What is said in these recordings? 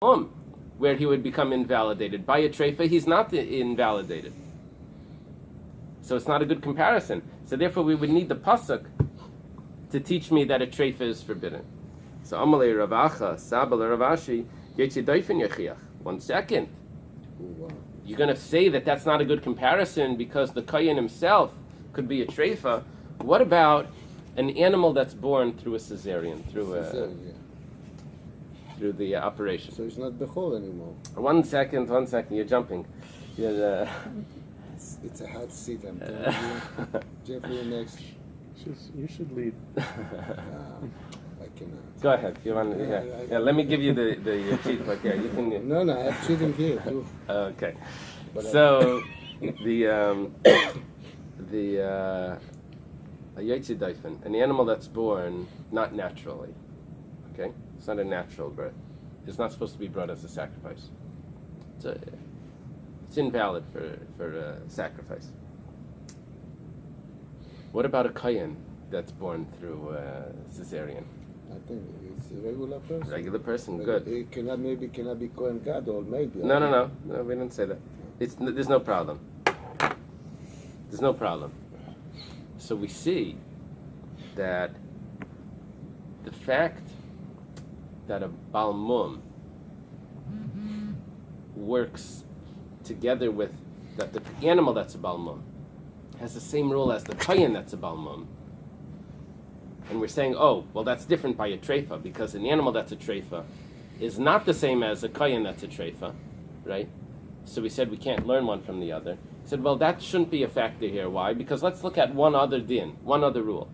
where he would become invalidated. By a treifa, he's not invalidated. So it's not a good comparison. So therefore, we would need the pasuk to teach me that a treifa is forbidden. So Amalei Ravacha, Sabal Ravashi, Yetzi Doifen Yechiach. 1 second. You're going to say that that's not a good comparison because the Kayin himself could be a treifa. What about an animal that's born through a cesarean, through the operation? So it's not Bechor anymore. 1 second, you're jumping. You're, it's a hot seat, I'm telling you. Jeffrey, next. You should lead. I cannot. Go ahead. You want? Yeah. Let me give you the cheat book. Yeah, you can. No, I have cheating here too. Okay. So the a yotzi daifen, an animal that's born not naturally. Okay, it's not a natural birth. It's not supposed to be brought as a sacrifice. It's invalid for sacrifice. What about a kayin that's born through cesarean? I think it's a regular person. Regular person, good. It cannot be Kohen Gadol, maybe. No, we didn't say that. There's no problem. There's no problem. So we see that the fact that a balmum works together with that the animal that's a balmum has the same rule as the kayin that's a balmum. And we're saying, oh, well, that's different by a treifa, because an animal that's a treifa is not the same as a kayin that's a treifa, right? So we said we can't learn one from the other. We said, well, that shouldn't be a factor here. Why? Because let's look at one other din, one other rule.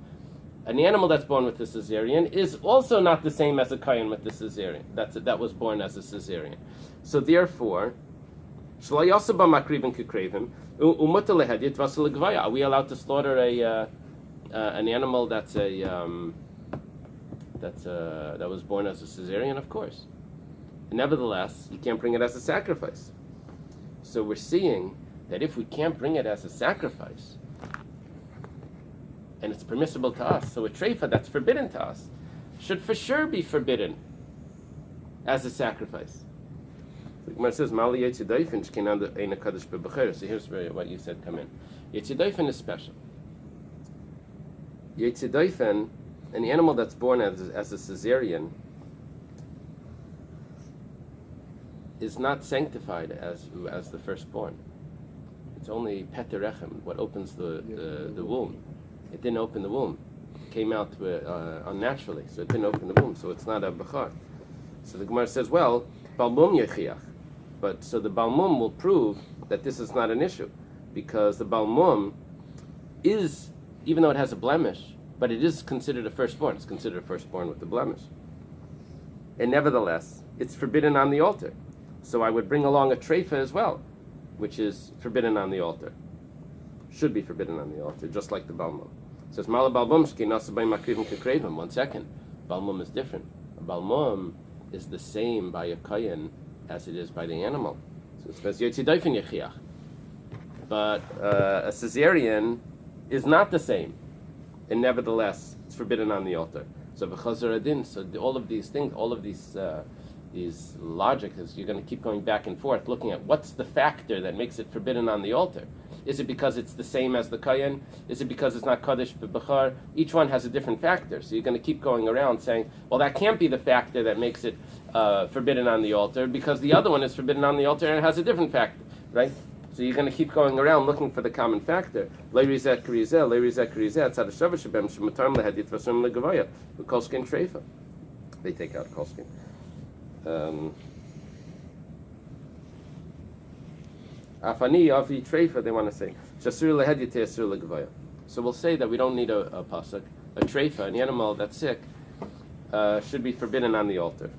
An animal that's born with the cesarean is also not the same as a kayin with the cesarean, that was born as a cesarean. So therefore, are we allowed to slaughter an animal that was born as a cesarean? Of course. Nevertheless, you can't bring it as a sacrifice. So we're seeing that if we can't bring it as a sacrifice, and it's permissible to us, so a treifa that's forbidden to us should for sure be forbidden as a sacrifice. The Gemara says, "Mali yetzi doifen shkenan ein hakadosh bebechor." So here's where what you said come in. Yetzi doifen is special. Yetzi doifen, an animal that's born as a cesarean, is not sanctified as the firstborn. It's only peterechem, what opens the womb. It didn't open the womb. It came out unnaturally, so it didn't open the womb. So it's not a bechor. So the Gemara says, well, balmum yechiach. But so the balmum will prove that this is not an issue, because the balmum is, even though it has a blemish, but it is considered a firstborn. It's considered a firstborn with the blemish. And nevertheless, it's forbidden on the altar. So I would bring along a treifa as well, which is forbidden on the altar. Should be forbidden on the altar, just like the balmum. It says, Mala balmumski nasabay makrivim kekrevim. 1 second. Balmum is different. A balmum is the same by a kayin as it is by the animal. So it says, Yotzi doifen yechiach. But a cesarean is not the same. And nevertheless, it's forbidden on the altar. So v'chazar adin. So all of these things, all of these logic is you're going to keep going back and forth, looking at what's the factor that makes it forbidden on the altar. Is it because it's the same as the kayin? Is it because it's not kaddish b'bechar? Each one has a different factor. So you're going to keep going around saying, well, that can't be the factor that makes it forbidden on the altar, because the other one is forbidden on the altar and it has a different factor, right? So you're going to keep going around looking for the common factor. They take out kolskin. Afani avi treifa, they want to say. So we'll say that we don't need a pasuk. A treifa, an animal that's sick, should be forbidden on the altar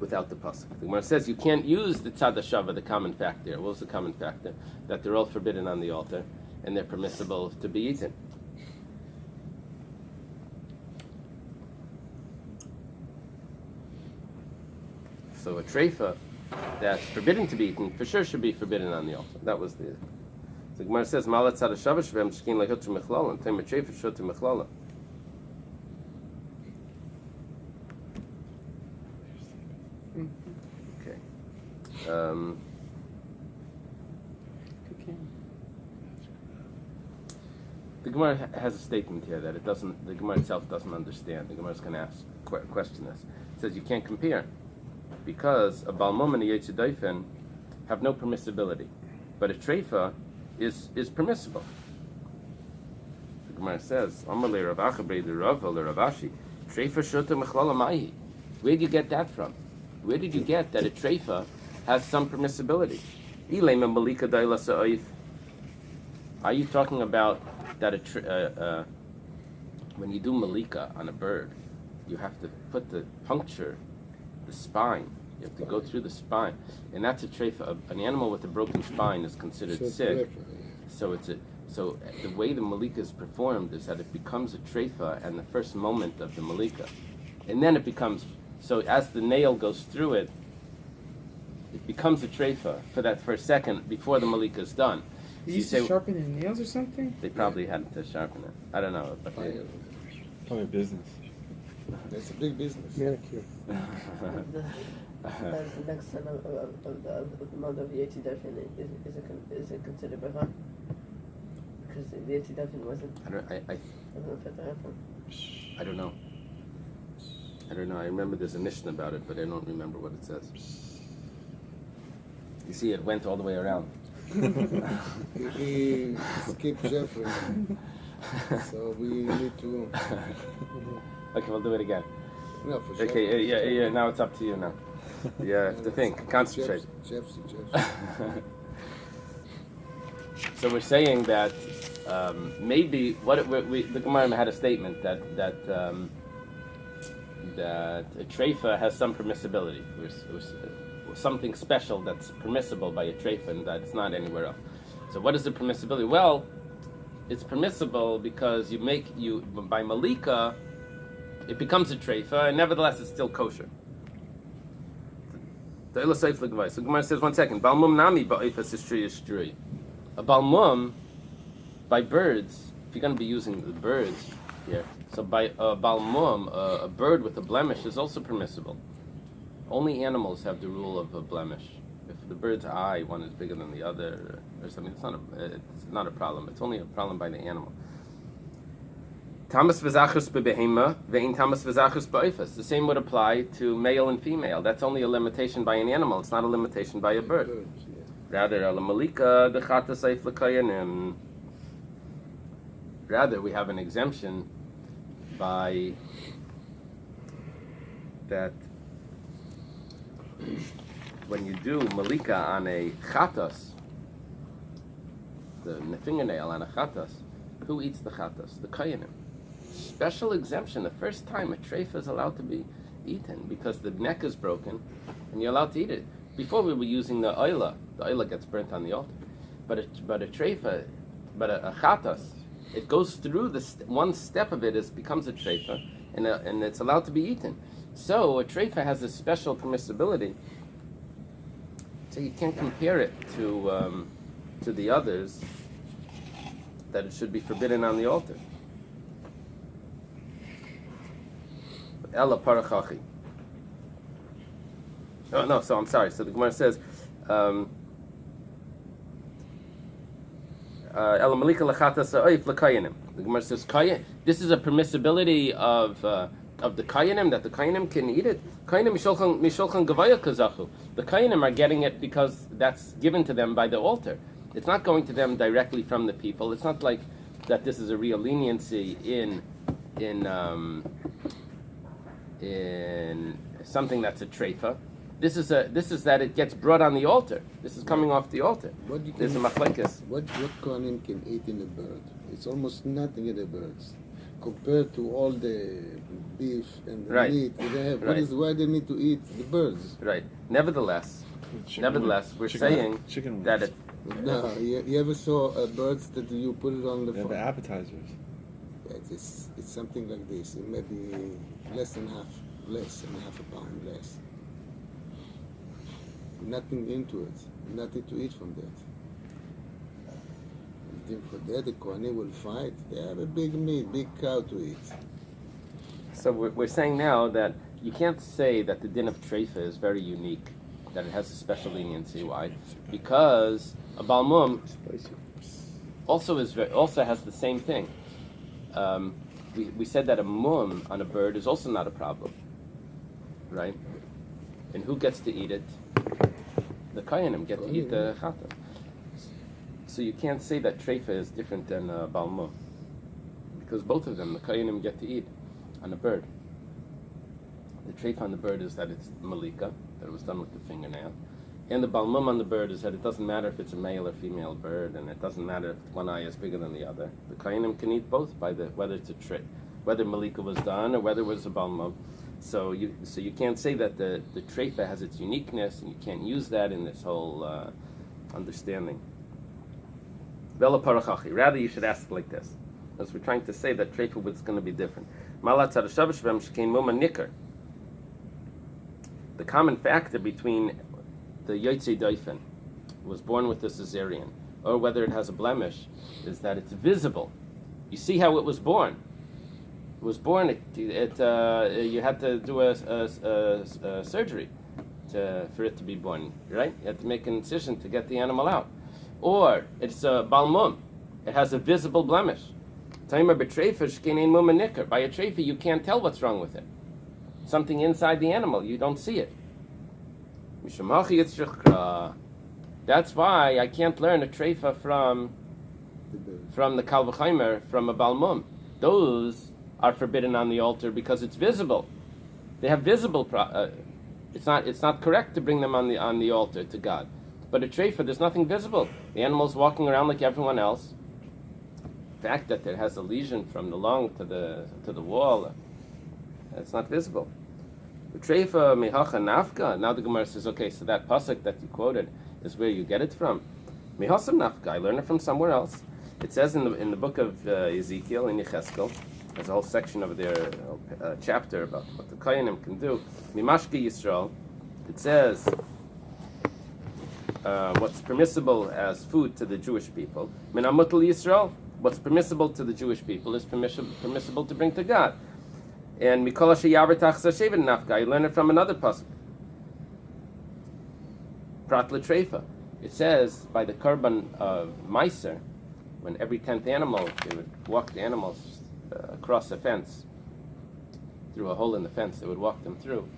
without the pasuk. The Gemara says you can't use the tzad hashava, the common factor. What was the common factor? That they're all forbidden on the altar and they're permissible to be eaten. So a treifa that's forbidden to be eaten for sure should be forbidden on the altar. That was the Gemara says malat tzad hashava shvem shkin lehutu mechlala and tema treifa shutu mechlala. Okay. The Gemara has a statement here that the Gemara itself doesn't understand. The Gemara is going to ask, question this. It says you can't compare because a Balmum and a Yetzidaifen have no permissibility, but a Treifa is permissible. The Gemara says, Amalei Rav Achabrei the Rav Ashi, Treifa Shota Mechlala Mahi. Where did you get that from? Where did you get that a Treifa has some permissibility? Ilema Malika Daila Sa'if. Are you talking about that when you do malika on a bird, you have to puncture the spine. You have to go through the spine, and that's a treifa. An animal with a broken spine is considered sick. So so the way the malika is performed is that it becomes a treifa and the first moment of the malika, and then it becomes so as the nail goes through it, it becomes a treifa for that first second before the malika is done. They used to sharpen their nails or something? They probably had to sharpen it. I don't know. But probably business. That's a big business. Manicure. That's the next son of the mother of Yeti Duffin. Is it considered Bava? Because Yeti Duffin wasn't. I don't know. I don't know. I remember there's a mission about it, but I don't remember what it says. You see, it went all the way around. He skipped Jeffrey, so we need to. Okay, we'll do it again. No, for Jeffrey. Okay, yeah. Now it's up to you now. You have to think, concentrate. Jeffrey. So we're saying that maybe the Gemara had a statement that a treifa has some permissibility. Something special that's permissible by a treifa and that's not anywhere else. So what is the permissibility? Well, it's permissible because by malika, it becomes a treifa, and nevertheless it's still kosher. The Gemara says, 1 second, Balmum nami ba'ifas istri. A balmum, by birds, if you're going to be using the birds here, so by a balmum, a bird with a blemish is also permissible. Only animals have the rule of a blemish. If the bird's eye, one is bigger than the other, or something, it's not a problem. It's only a problem by the animal. Tamas v'zachus b'behema ve'in tamas v'zachus ba'ifas. The same would apply to male and female. That's only a limitation by an animal. It's not a limitation by a bird. Rather, ala malika dechata seif l'kayanim. Rather, we have an exemption by that. When you do malika on a chatas, the fingernail on a chatas, who eats the chatas? The kayanim. Special exemption, the first time a treifa is allowed to be eaten because the neck is broken and you're allowed to eat it. Before we were using the oila gets burnt on the altar. But a treifa, a chatas, it goes through one step of it becomes a treifa and it's allowed to be eaten. So a treifa has a special permissibility. So you can't compare it to the others that it should be forbidden on the altar. Ella parachachi. Oh no, so I'm sorry. So the Gemara says, Ella malika lachata sa'if l'kayanim. The Gemara says, this is a permissibility of the kayanim, that the kayanim can eat it. Kayanim misholchan gavaya kazachu. The kayanim are getting it because that's given to them by the altar. It's not going to them directly from the people. It's not like that. This is a real leniency in something that's a treifa. This is that it gets brought on the altar. This is coming off the altar. There's a machlekes. What kohanim can eat in a bird? It's almost nothing in the birds compared to all the beef and the meat they have. Right. Why they need to eat the birds? Right. Nevertheless, we're saying that it. No, you ever saw birds that you put it on the They have appetizers. It's something like this. It may be less than half a pound less. Nothing into it. Nothing to eat from that. And then for that, the Kohanim will fight. They have a big meat, big cow to eat. So we're saying now that you can't say that the din of treifa is very unique, that it has a special leniency. Why? Because a balmum also has the same thing. We said that a mum on a bird is also not a problem, right? And who gets to eat it? The kayanim get to eat the chata. So you can't say that treifa is different than balmum, because both of them, the kayanim get to eat on a bird. The treifa on the bird is that it's malika, that it was done with the fingernail. And the balmum on the bird is that it doesn't matter if it's a male or female bird, and it doesn't matter if one eye is bigger than the other. The kayanim can eat both by whether it's whether malika was done or whether it was a balmum. So you can't say that the treifa has its uniqueness, and you can't use that in this whole understanding. Vela parachachi. Rather, you should ask like this, as we're trying to say that treifa was going to be different. Malat tzadashav shvem shkein muma nikar. The common factor between the Yotzei Doifen was born with a cesarean, or whether it has a blemish, is that it's visible. You see how it was born. It was born. You had to do a surgery for it to be born, right? You had to make an incision to get the animal out. Or it's a balmum. It has a visible blemish. By a treifa, you can't tell what's wrong with it. Something inside the animal, you don't see it. That's why I can't learn a treifa from the kal v'chaimer, from a balmum. Those are forbidden on the altar because it's visible. They have visible. It's not correct to bring them on the altar to God. But a treifa, there's nothing visible. The animal's walking around like everyone else. The fact that it has a lesion from the lung to the wall, it's not visible. Treifa mihacha nafka. Now the Gemara says, okay, so that pasuk that you quoted is where you get it from. Mihasam nafka. I learned it from somewhere else. It says in the book of Ezekiel in Yecheskel, there's a whole section of their chapter about what the Kohanim can do. Mimashki Yisrael. It says what's permissible as food to the Jewish people. Minamutal Yisrael. What's permissible to the Jewish people is permissible to bring to God. And Mikol Shayavar Tachsa Shevet Nafka, I learned it from another pasuk. Prat L'Treifa. It says by the korban of Meiser, when every 10th animal, they would walk the animals across a fence, through a hole in the fence, they would walk them through,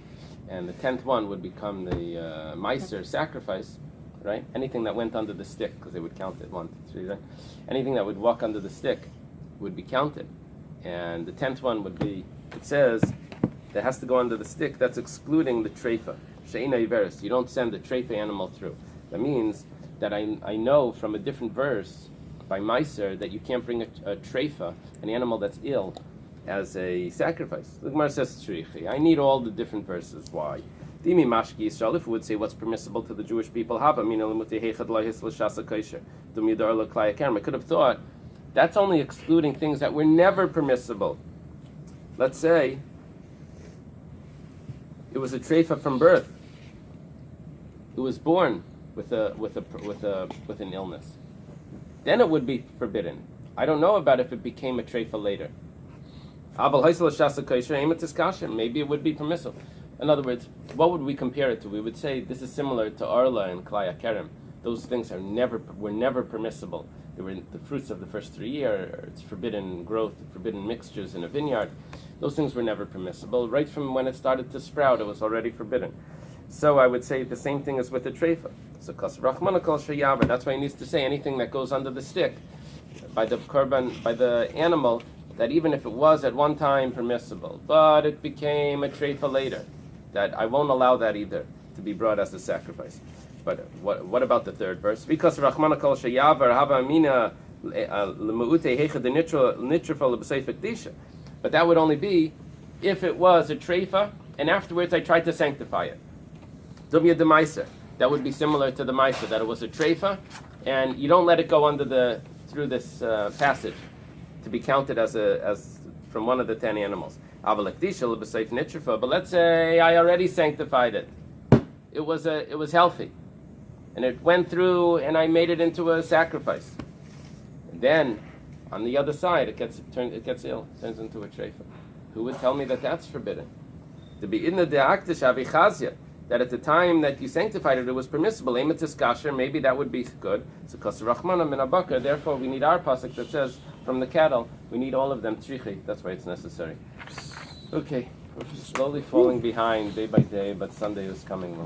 and the 10th one would become the Meiser sacrifice, right? Anything that went under the stick, because they would count it 1, 2, 3, right? Anything that would walk under the stick would be counted, and the 10th one would be. It says that has to go under the stick. That's excluding the treifa. She'ina iveris. You don't send the treifa animal through. That means that I know from a different verse by Meiser that you can't bring a treifa, an animal that's ill, as a sacrifice. The Gemara says tzrichi. I need all the different verses. Why? Dimi mashki Yisrael. If we would say what's permissible to the Jewish people, haba mina lemutei heichad lahis l'shasa kosher dum yidar l'klaya kerem. I could have thought that's only excluding things that were never permissible. Let's say it was a treifa from birth. It was born with an illness. Then it would be forbidden. I don't know about if it became a treifa later. Maybe it would be permissible. In other words, what would we compare it to? We would say this is similar to arla and klaya kerem. Those things were never permissible. They were the fruits of the first 3 years. It's forbidden growth, forbidden mixtures in a vineyard. Those things were never permissible. Right from when it started to sprout, it was already forbidden. So I would say the same thing is with the treifa. So that's why he needs to say anything that goes under the stick by the korban, by the animal, that even if it was at one time permissible, but it became a treifa later, that I won't allow that either to be brought as a sacrifice. But what about the third verse? Because Rachmana kol sheyavar hava amina lemuute heicha de nitrafa lebseifek disha. But that would only be if it was a treifa, and afterwards I tried to sanctify it. Dumya de meiser. That would be similar to the meiser, that it was a treifa, and you don't let it go through this passage to be counted as from one of the 10 animals. But let's say I already sanctified it. It was healthy, and it went through, and I made it into a sacrifice. And then, on the other side, it gets ill, turns into a treifa. Who would tell me that that's forbidden? To be in the de'aktish avichazia, that at the time that you sanctified it, it was permissible. Ematis kasher, maybe that would be good. So kos rachmana min abakar. Therefore, we need our pasuk that says from the cattle, we need all of them trichi. That's why it's necessary. Okay, we're slowly falling behind day by day, but Sunday is coming.